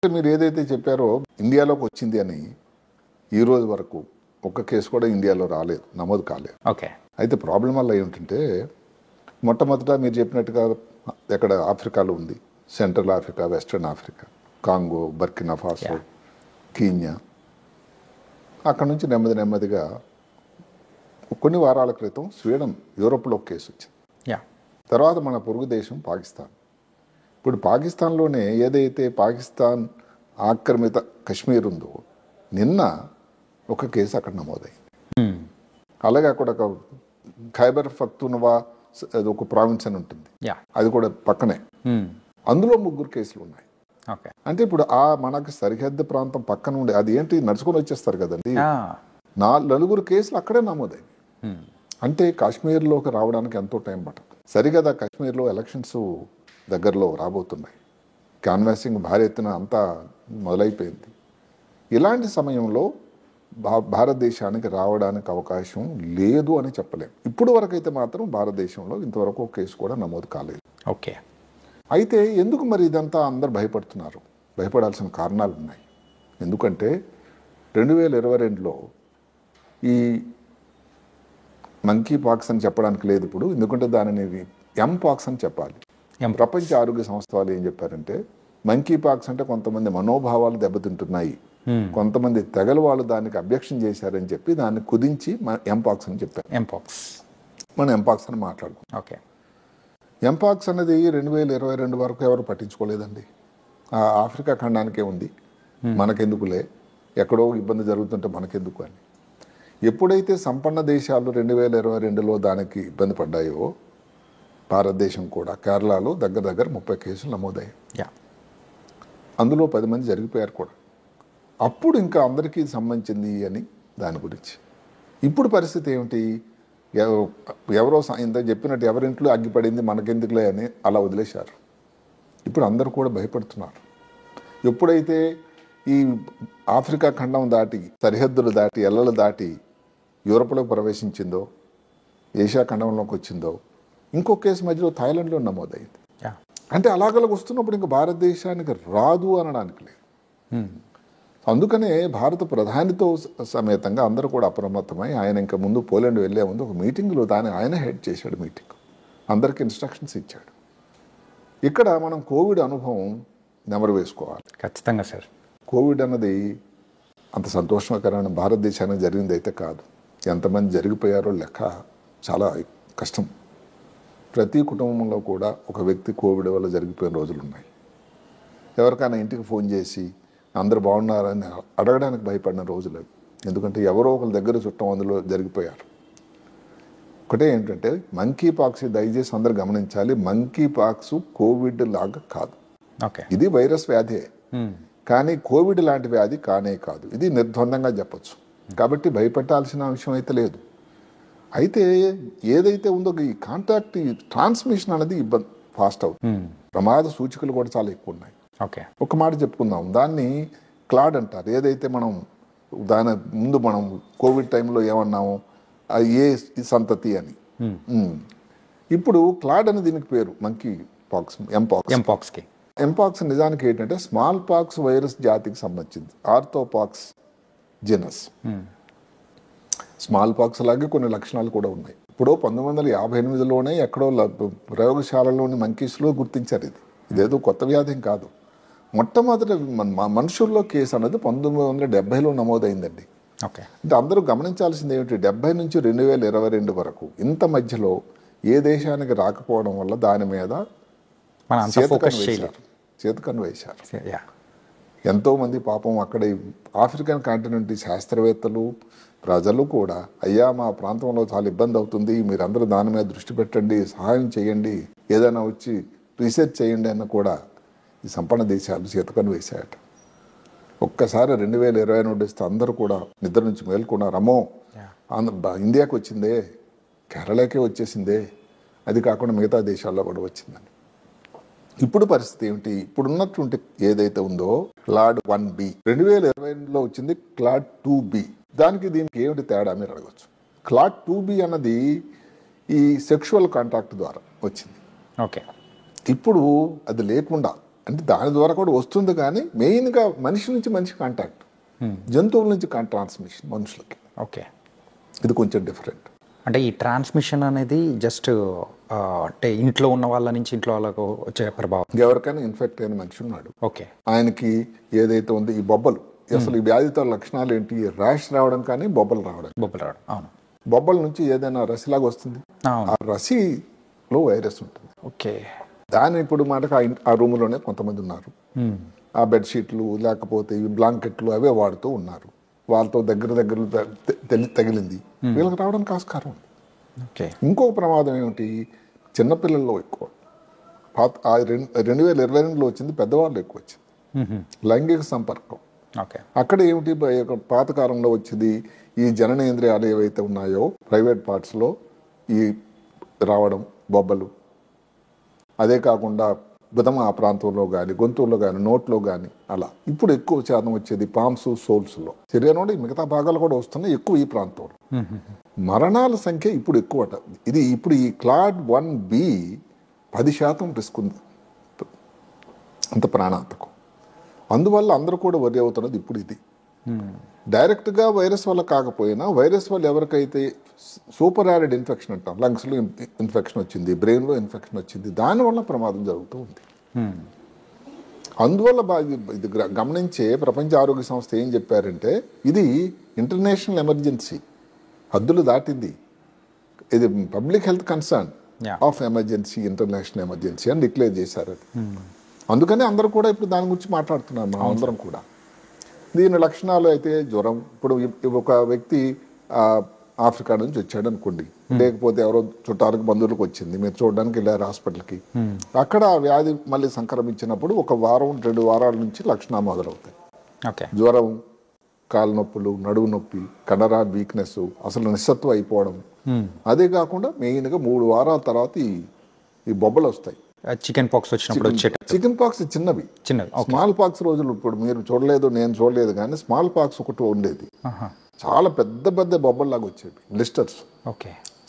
మీరు ఏదైతే చెప్పారో ఇండియాలోకి వచ్చింది అని ఈ రోజు వరకు ఒక్క కేసు కూడా ఇండియాలో రాలేదు, నమోదు కాలేదు. ఓకే. అయితే ప్రాబ్లం వల్ల ఏమిటంటే మొట్టమొదట మీరు చెప్పినట్టుగా ఎక్కడ ఆఫ్రికాలో ఉంది, central Africa, western Africa, Congo, Burkina Faso, Kenya. అక్కడ నుంచి నెమ్మదిగా కొన్ని వారాల క్రితం స్వీడన్, యూరోప్లో ఒక కేసు వచ్చింది. తర్వాత మన పొరుగు దేశం పాకిస్తాన్. ఇప్పుడు పాకిస్తాన్లోనే ఏదైతే పాకిస్తాన్ ఆక్రమిత కశ్మీర్ ఉందో నిన్న ఒక కేసు అక్కడ నమోదైంది. అలాగే అక్కడ ఒక ఖైబర్ పఖ్తూన్వా ఒక ప్రావిన్స్ అని ఉంటుంది, అది కూడా పక్కనే. అందులో 3 కేసులు ఉన్నాయి. అంటే ఇప్పుడు మనకి సరిహద్దు ప్రాంతం పక్కన ఉండే అది ఏంటి నడుచుకొని వచ్చేస్తారు కదండి, 4 కేసులు అక్కడే నమోదైంది. అంటే కాశ్మీర్లోకి రావడానికి ఎంతో టైం పట్టదు. సరిగదా కాశ్మీర్లో ఎలక్షన్స్ దగ్గరలో రాబోతున్నాయి, క్యాన్వాసింగ్ భారీ ఎత్తున అంతా మొదలైపోయింది. ఇలాంటి సమయంలో భారతదేశానికి రావడానికి అవకాశం లేదు అని చెప్పలేము. ఇప్పుడు వరకైతే మాత్రం భారతదేశంలో ఇంతవరకు ఒక కేసు కూడా నమోదు కాలేదు. ఓకే. అయితే ఎందుకు మరి ఇదంతా అందరు భయపడుతున్నారు? భయపడాల్సిన కారణాలు ఉన్నాయి. ఎందుకంటే 2022లో ఈ మంకీ పాక్స్ అని చెప్పడానికి లేదు ఇప్పుడు, ఎందుకంటే దానిని ఎంపాక్స్ అని చెప్పాలి. ప్రపంచ ఆరోగ్య సంస్థ వాళ్ళు ఏం చెప్పారంటే మంకీ పాక్స్ అంటే కొంతమంది మనోభావాలు దెబ్బతింటున్నాయి, కొంతమంది తెగల వాళ్ళు దానికి అబ్జెక్షన్ చేశారని చెప్పి దాన్ని కుదించి ఎంపాక్స్ అని చెప్పారు. మనం ఎంపాక్స్ అని మాట్లాడుకున్నాం. ఓకే. ఎంపాక్స్ అనేది 2022 వరకు ఎవరు పట్టించుకోలేదండి. ఆఫ్రికా ఖండానికే ఉంది, మనకెందుకులే, ఎక్కడో ఇబ్బంది జరుగుతుంటే మనకెందుకు అని. ఎప్పుడైతే సంపన్న దేశాలు 2022లో దానికి ఇబ్బంది పడ్డాయో భారతదేశం కూడా కేరళలో దగ్గర 30 కేసులు నమోదయ్యాయి. అందులో 10 మంది జరిగిపోయారు కూడా. అప్పుడు ఇంకా అందరికీ సంబంధించింది అని దాని గురించి. ఇప్పుడు పరిస్థితి ఏమిటి? ఎవరో ఇంత చెప్పినట్టు ఎవరింట్లో అగ్గిపడింది మనకెందుకులే అని అలా వదిలేశారు. ఇప్పుడు అందరూ కూడా భయపడుతున్నారు. ఎప్పుడైతే ఈ ఆఫ్రికా ఖండం దాటి, సరిహద్దులు దాటి, ఎల్లలు దాటి యూరోప్లోకి ప్రవేశించిందో, ఏషియా ఖండంలోకి వచ్చిందో, ఇంకో కేసు మధ్యలో థాయిలాండ్లో నమోదైంది. అంటే అలాగలకు వస్తున్నప్పుడు ఇంకా భారతదేశానికి రాదు అనడానికి లేదు. అందుకనే భారత ప్రధానితో సమేతంగా అందరూ కూడా అప్రమత్తమై ఆయన ఇంకా ముందు పోలాండ్ వెళ్లే ముందు ఒక మీటింగ్లో ఆయన హెడ్ చేశాడు మీటింగ్, అందరికి ఇన్స్ట్రక్షన్స్ ఇచ్చాడు. ఇక్కడ మనం కోవిడ్ అనుభవం నెమరు వేసుకోవాలి. ఖచ్చితంగా సార్. కోవిడ్ అన్నది అంత సంతోషకరమైన భారతదేశానికి జరిగింది అయితే కాదు. ఎంతమంది జరిగిపోయారో లెక్క చాలా కష్టం. ప్రతి కుటుంబంలో కూడా ఒక వ్యక్తి కోవిడ్ వల్ల జరిగిపోయిన రోజులు ఉన్నాయి. ఎవరికైనా ఇంటికి ఫోన్ చేసి అందరు బాగున్నారని అడగడానికి భయపడిన రోజులు. ఎందుకంటే ఎవరో ఒకరి దగ్గర చుట్టం అందులో జరిగిపోయారు. ఒకటే ఏంటంటే మంకీ పాక్స్, దయచేసి అందరు గమనించాలి, మంకీ పాక్స్ కోవిడ్ లాగా కాదు. ఇది వైరస్ వ్యాధే, కానీ కోవిడ్ లాంటి వ్యాధి కానే కాదు. ఇది నిర్ద్వందంగా చెప్పచ్చు. కాబట్టి భయపెట్టాల్సిన విషయం అయితే లేదు. అయితే ఏదైతే ఉందో ఈ కాంటాక్ట్, ఈ ట్రాన్స్మిషన్ అనేది ఇబ్బంది ఫాస్ట్ అవుతుంది. ప్రమాద సూచికలు కూడా చాలా ఎక్కువ ఉన్నాయి. ఒక మాట చెప్పుకుందాం, దాన్ని క్లాడ్ అంటారు. ఏదైతే మనం దాని ముందు మనం కోవిడ్ టైంలో ఏమన్నాము, ఏ సంతతి అని. ఇప్పుడు క్లాడ్ అని దీనికి పేరు, మంకీ పాక్స్, ఎంపాక్స్ నిజానికి ఏంటంటే స్మాల్ పాక్స్ వైరస్ జాతికి సంబంధించింది, ఆర్థోపాక్స్ జెనస్. స్మాల్ పాక్స్ లాగే కొన్ని లక్షణాలు కూడా ఉన్నాయి. ఇప్పుడు 1958లోనే ఎక్కడో ప్రయోగశాలలోని మంకీస్లో గుర్తించారు. ఇదేదో కొత్త వ్యాధి కాదు. మొట్టమొదటి మనుషుల్లో కేసు అనేది 1970లో నమోదైందండి. అంటే అందరూ గమనించాల్సింది ఏమిటి, 70 నుంచి 2022 వరకు ఇంత మధ్యలో ఏ దేశానికి రాకపోవడం వల్ల దాని మీద చేతకన్ను వేశారు. ఎంతోమంది పాపం అక్కడ ఆఫ్రికన్ కాంటినెంట్ శాస్త్రవేత్తలు, ప్రజలు కూడా అయ్యా మా ప్రాంతంలో చాలా ఇబ్బంది అవుతుంది, మీరందరూ దాని మీద దృష్టి పెట్టండి, సహాయం చేయండి, ఏదైనా వచ్చి రీసెర్చ్ చేయండి అన్న కూడా ఈ సంపన్న దేశాలు చేతకన్ను వేశాయట. ఒక్కసారి 2022 వస్తే అందరూ కూడా నిద్ర నుంచి మేల్కొన్నారు. అమ్మో ఇండియాకి వచ్చిందే, కేరళకే వచ్చేసిందే, అది కాకుండా మిగతా దేశాల్లో కూడా వచ్చిందని. ఇప్పుడు పరిస్థితి ఏమిటి? ఇప్పుడున్నటువంటి ఏదైతే ఉందో క్లాడ్ 1B 2020లో వచ్చింది, క్లాడ్ 2B. దానికి దీనికి ఏమిటి తేడా మీరు అడగచ్చు. క్లాడ్ 2B అన్నది ఈ సెక్షువల్ కాంటాక్ట్ ద్వారా వచ్చింది. ఓకే. ఇప్పుడు అది లేకుండా అంటే దాని ద్వారా కూడా వస్తుంది, కానీ మెయిన్గా మనిషి నుంచి మనిషి కాంటాక్ట్, జంతువుల నుంచి ట్రాన్స్మిషన్ మనుషులకి. ఓకే, ఇది కొంచెం డిఫరెంట్. అంటే ఈ ట్రాన్స్మిషన్ అనేది జస్ట్ అంటే ఇంట్లో ఉన్న వాళ్ళ నుంచి ఇంట్లో వాళ్ళకు వచ్చే ప్రభావం. ఎవరికైనా ఇన్ఫెక్ట్ అయిన మనిషి ఉన్నాడు, ఓకే, ఆయనకి ఏదైతే ఉందో ఈ బొబ్బలు, అసలు ఈ వ్యాధితో లక్షణాలు ఏంటి? ర్యాష్ రావడం కానీ బొబ్బలు రావడం. అవును. బొబ్బల నుంచి ఏదైనా రసిలాగా వస్తుంది, ఆ రసిలో వైరస్ ఉంటుంది. ఓకే, దాని ఇప్పుడు మనకు ఆ రూమ్లోనే కొంతమంది ఉన్నారు, ఆ బెడ్షీట్లు లేకపోతే ఈ బ్లాంకెట్లు అవే వాడుతూ ఉన్నారు, వాళ్ళతో దగ్గర తగిలింది, వీళ్ళకి రావడానికి ఆస్కారం ఉంది. ఓకే, ఇంకొక ప్రమాదం ఏమిటి? చిన్నపిల్లల్లో ఎక్కువ, 2022లో వచ్చింది, పెద్దవాళ్ళు ఎక్కువ వచ్చింది లైంగిక సంపర్కం. ఓకే, అక్కడ ఏమిటి? పాతకాలంలో వచ్చింది ఈ జననేంద్రియాలు ఏవైతే ఉన్నాయో ప్రైవేట్ పార్ట్స్లో ఈ రావడం బొబ్బలు, అదే కాకుండా బుధమ ఆ ప్రాంతంలో కానీ, గొంతుల్లో కానీ, నోట్లో కానీ, అలా. ఇప్పుడు ఎక్కువ శాతం వచ్చేది పామ్స్, సోల్స్లో. శరీరంలో మిగతా భాగాలు కూడా వస్తున్నాయి, ఎక్కువ ఈ ప్రాంతంలో. మరణాల సంఖ్య ఇప్పుడు ఎక్కువట. ఇది ఇప్పుడు ఈ క్లాడ్ 1B 10% రిస్క్ ఉంది, అంత ప్రాణాంతకం. అందువల్ల అందరూ కూడా వరి అవుతున్నది ఇప్పుడు ఇది. డైరెక్ట్గా వైరస్ వల్ల కాకపోయినా, వైరస్ వల్ల ఎవరికైతే సూపర్ యారిడ్ ఇన్ఫెక్షన్ అంటాం, లంగ్స్లో ఇన్ఫెక్షన్ వచ్చింది, బ్రెయిన్లో ఇన్ఫెక్షన్ వచ్చింది, దానివల్ల ప్రమాదం జరుగుతూ ఉంది. అందువల్ల ఇది గమనించే ప్రపంచ ఆరోగ్య సంస్థ ఏం చెప్పారంటే, ఇది ఇంటర్నేషనల్ ఎమర్జెన్సీ, హద్దులు దాటింది, ఇది public health concern of emergency, international emergency అని డిక్లేర్ చేశారు. అందుకని అందరూ కూడా ఇప్పుడు దాని గురించి మాట్లాడుతున్నారు, మనం అందరం కూడా. దీని లక్షణాలు అయితే జ్వరం. ఇప్పుడు ఒక వ్యక్తి ఆఫ్రికా నుంచి వచ్చాడు అనుకోండి, లేకపోతే ఎవరో చుట్టాలకు బంధువులకు వచ్చింది, మీరు చూడడానికి వెళ్ళారు హాస్పిటల్కి, అక్కడ ఆ వ్యాధి మళ్ళీ సంక్రమించినప్పుడు 1 వారం 2 వారాల నుంచి లక్షణాలు మొదలవుతాయి. జ్వరం, కాలు నొప్పులు, నడువు నొప్పి, కండరాల వీక్నెస్, అసలు నిస్సత్వం అయిపోవడం. అదే కాకుండా మెయిన్గా 3 వారాల తర్వాత ఈ బొబ్బలు వస్తాయి. చికెన్ పాక్స్ వచ్చినప్పుడు చికెన్ పాక్స్ చిన్నవి, స్మాల్ పాక్స్ రోజులు ఇప్పుడు మీరు చూడలేదు, నేను చూడలేదు, కానీ స్మాల్ పాక్స్ ఒకటి ఉండేది, చాలా పెద్ద పెద్ద బొబ్బల్లాగా వచ్చేవి, బ్లిస్టర్స్.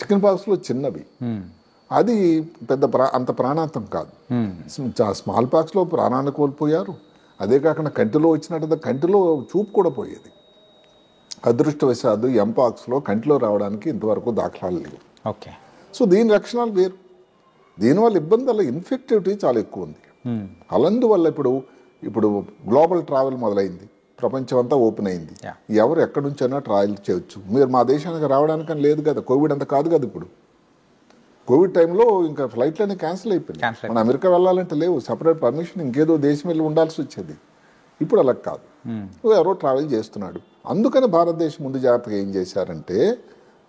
చికెన్ పాక్స్ లో చిన్నవి, అది పెద్ద అంత ప్రాణాంతం కాదు. స్మాల్ పాక్స్ లో ప్రాణాన్ని కోల్పోయారు. అదే కాకుండా కంటిలో వచ్చినట్టు కంటిలో చూపు కూడా పోయేది. అదృష్టవశాత్తు ఎంపాక్స్ లో కంటిలో రావడానికి ఇంతవరకు దాఖలాలు లేవు. సో దీని లక్షణాలు వేరు. దీనివల్ల ఇబ్బంది వల్ల ఇన్ఫెక్టివిటీ చాలా ఎక్కువ ఉంది. అలాందువల్ల ఇప్పుడు గ్లోబల్ ట్రావెల్ మొదలైంది, ప్రపంచం అంతా ఓపెన్ అయింది, ఎవరు ఎక్కడి నుంచైనా ట్రావెల్ చేయొచ్చు. మీరు మా దేశానికి రావడానికని లేదు కదా, కోవిడ్ అంత కాదు కదా. ఇప్పుడు కోవిడ్ టైంలో ఇంకా ఫ్లైట్లన్నీ క్యాన్సిల్ అయిపోయింది, మన అమెరికా వెళ్ళాలంటే లేవు, సపరేట్ పర్మిషన్, ఇంకేదో దేశం వెళ్ళి ఉండాల్సి వచ్చేది. ఇప్పుడు అలా కాదు, ఎవరో ట్రావెల్ చేస్తున్నాడు. అందుకని భారతదేశం ముందు జాగ్రత్తగా ఏం చేశారంటే,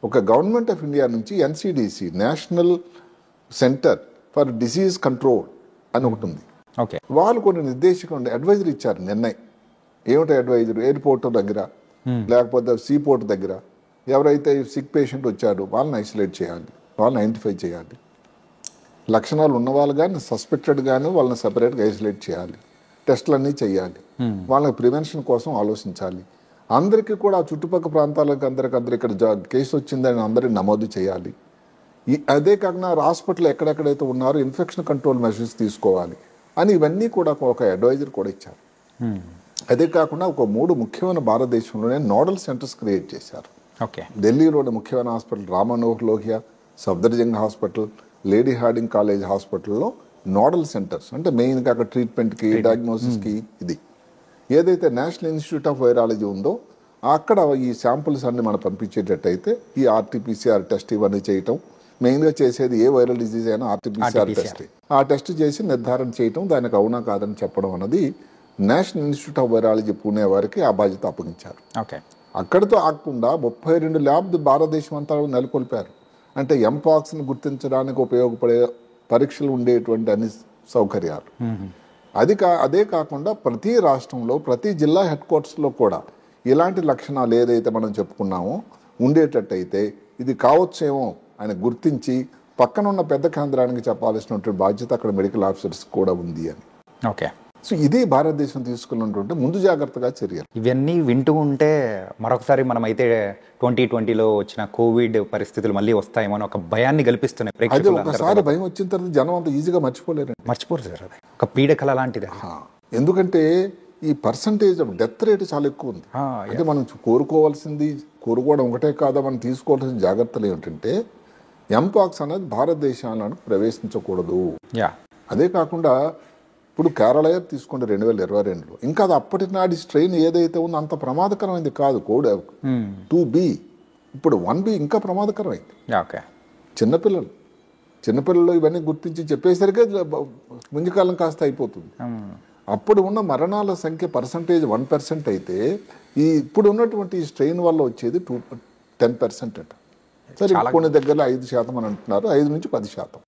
ఒక గవర్నమెంట్ ఆఫ్ ఇండియా నుంచి NCDC, national centre for disease control అని ఒకటి ఉంది. వాళ్ళు కొన్ని నిర్దేశికంగా అడ్వైజరీ ఇచ్చారు. నిర్ణయం ఏమిటి అడ్వైజరీ? ఎయిర్పోర్ట్ దగ్గర లేకపోతే సీపోర్ట్ దగ్గర ఎవరైతే సిక్ పేషెంట్ వచ్చారో వాళ్ళని ఐసోలేట్ చేయాలి, వాళ్ళని ఐడెంటిఫై చేయాలి. లక్షణాలు ఉన్న వాళ్ళు కానీ సస్పెక్టెడ్ కానీ వాళ్ళని సపరేట్గా ఐసోలేట్ చేయాలి, టెస్టులన్నీ చేయాలి, వాళ్ళకి ప్రివెన్షన్ కోసం ఆలోచించాలి. అందరికీ కూడా చుట్టుపక్కల ప్రాంతాలకు అందరికీ ఇక్కడ కేసు వచ్చిందని అందరినీ నమోదు చేయాలి. అదే కాకుండా హాస్పిటల్ ఎక్కడెక్కడైతే ఉన్నారో ఇన్ఫెక్షన్ కంట్రోల్ మెజర్స్ తీసుకోవాలి అని ఇవన్నీ కూడా ఒక అడ్వైజర్ కూడా ఇచ్చారు. అదే కాకుండా ఒక 3 ముఖ్యమైన భారతదేశంలోనే నోడల్ సెంటర్స్ క్రియేట్ చేశారు. ఢిల్లీలోని ముఖ్యమైన hospital Ram Manohar Lohia, Safdarjung hospital, lady Hardinge college హాస్పిటల్లో నోడల్ సెంటర్స్, అంటే మెయిన్గా అక్కడ ట్రీట్మెంట్కి, డయాగ్నోసిస్కి. ఇది ఏదైతే నేషనల్ ఇన్స్టిట్యూట్ ఆఫ్ వైరాలజీ ఉందో అక్కడ ఈ శాంపుల్స్ అన్ని మనం పంపించేటట్టయితే ఈ RT-PCR టెస్ట్ ఇవన్నీ చేయటం, మెయిన్గా చేసేది ఏ వైరల్ డిజీజ్ అయినా RT-PCR టెస్ట్, ఆ టెస్ట్ చేసి నిర్ధారణ చేయటం, దానికి అవునా కాదని చెప్పడం అన్నది national institute of virology Pune వారికి ఆ బాధ్యత అప్పగించారు. అక్కడితో ఆగకుండా 32 ల్యాబ్ భారతదేశం అంతా నెలకొల్పారు. అంటే ఎంపాక్స్ని గుర్తించడానికి ఉపయోగపడే పరీక్షలు ఉండేటువంటి అన్ని సౌకర్యాలు. అదే కాకుండా ప్రతి రాష్ట్రంలో ప్రతి జిల్లా హెడ్ క్వార్టర్స్లో కూడా ఇలాంటి లక్షణాలు ఏదైతే మనం చెప్పుకున్నామో ఉండేటట్టయితే ఇది కావచ్చేమో అని గుర్తించి పక్కనున్న పెద్ద కేంద్రానికి చెప్పాల్సినటువంటి బాధ్యత అక్కడ మెడికల్ ఆఫీసర్స్ కూడా ఉంది అని. సో ఇది భారతదేశం తీసుకున్నటువంటి ముందు జాగ్రత్తగా చర్యలు. ఇవన్నీ వింటూ ఉంటే మరొకసారి మనమైతే 2020లో వచ్చిన కోవిడ్ పరిస్థితులు మళ్ళీ వస్తాయేమో అని ఒక భయాన్ని కల్పిస్తున్నాయి అది ప్రేక్షకులందరూ. ఒకసారి భయం వచ్చిన తర్వాత జనం అంత ఈజీగా మర్చిపోలేరండి. మర్చిపోరు సార్, అది ఒక పీడకల లాంటిది. ఎందుకంటే ఈ పర్సంటేజ్ ఆఫ్ డెత్ రేట్ చాలా ఎక్కువ ఉంది. అంటే మనం కోరుకోవడం ఒకటే కాదా, మనం తీసుకోవాల్సిన జాగ్రత్తలు ఏమిటంటే ఎంపాక్స్ అనేది భారతదేశంలో ప్రవేశించకూడదు. అదే కాకుండా ఇప్పుడు కేరళ తీసుకోండి 2022లో, ఇంకా అది అప్పటి నాటి స్ట్రెయిన్ ఏదైతే ఉందో అంత ప్రమాదకరమైంది కాదు. కోడ్ 2B, ఇప్పుడు 1B ఇంకా ప్రమాదకరమైంది. చిన్నపిల్లలు ఇవన్నీ గుర్తించి చెప్పేసరికి ముందుకాలం కాస్త అయిపోతుంది. అప్పుడు ఉన్న మరణాల సంఖ్య పర్సంటేజ్ 1% అయితే ఇప్పుడు ఉన్నటువంటి స్ట్రెయిన్ వల్ల వచ్చేది 10% అంట. సరే కొన్ని దగ్గరలో 5% అని అంటున్నారు, 5 నుంచి 10%.